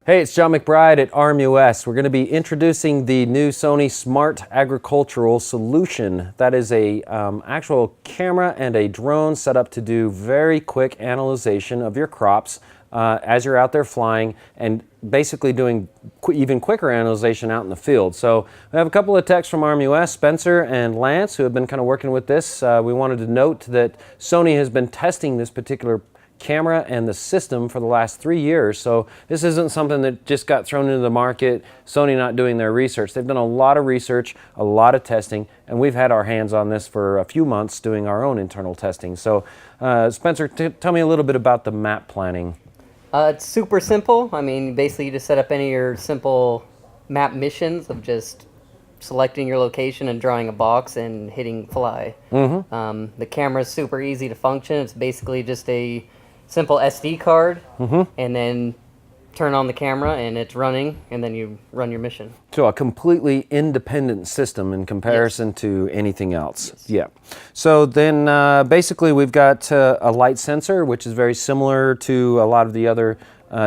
Hey, it's John McBride at RMUS. We're going to be introducing the new Sony Smart Agricultural Solution. That is a actual camera and a drone set up to do very quick analyzation of your crops as you're out there flying, and basically doing even quicker analyzation out in the field. So we have a couple of techs from RMUS, Spencer and Lance, who have been kind of working with this. We wanted to note that Sony has been testing this particular camera and the system for the last 3 years, so this isn't something that just got thrown into the market, Sony not doing their research. They've done a lot of research, a lot of testing, and we've had our hands on this for a few months doing our own internal testing. So Spencer, tell me a little bit about the map planning. It's super simple. I mean, basically you just set up any of your simple map missions of just selecting your location and drawing a box and hitting fly. The camera is super easy to function. It's basically just a simple SD card, and then turn on the camera and it's running, and then you run your mission. So a completely independent system in comparison to anything else. Yeah. So then basically we've got a light sensor, which is very similar to a lot of the other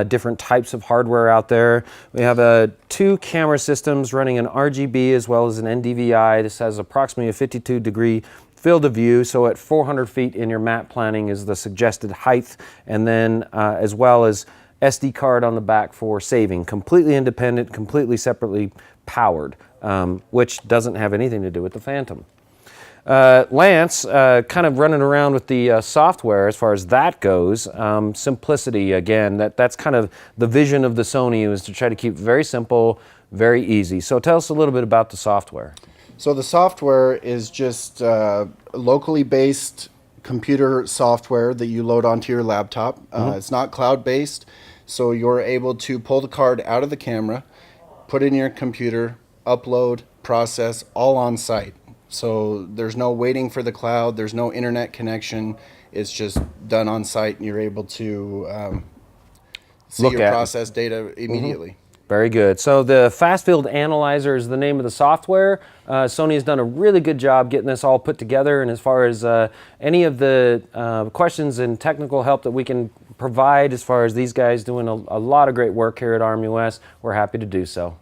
different types of hardware out there. We have two camera systems running an RGB as well as an NDVI. This has approximately a 52-degree field of view, so at 400 feet in your map planning is the suggested height, and then as well as SD card on the back for saving. Completely independent, completely separately powered, which doesn't have anything to do with the Phantom. Lance, kind of running around with the software as far as that goes. Simplicity, again, that's kind of the vision of the Sony, is to try to keep it very simple, very easy. So tell us a little bit about the software. So the software is just locally based computer software that you load onto your laptop. It's not cloud-based, so you're able to pull the card out of the camera, put it in your computer, upload, process, all on site. So there's no waiting for the cloud, there's no internet connection, it's just done on site, and you're able to see your process data immediately. Very good. So the Fast Field Analyzer is the name of the software. Sony has done a really good job getting this all put together, and as far as any of the questions and technical help that we can provide, as far as these guys doing a lot of great work here at RMUS, we're happy to do so.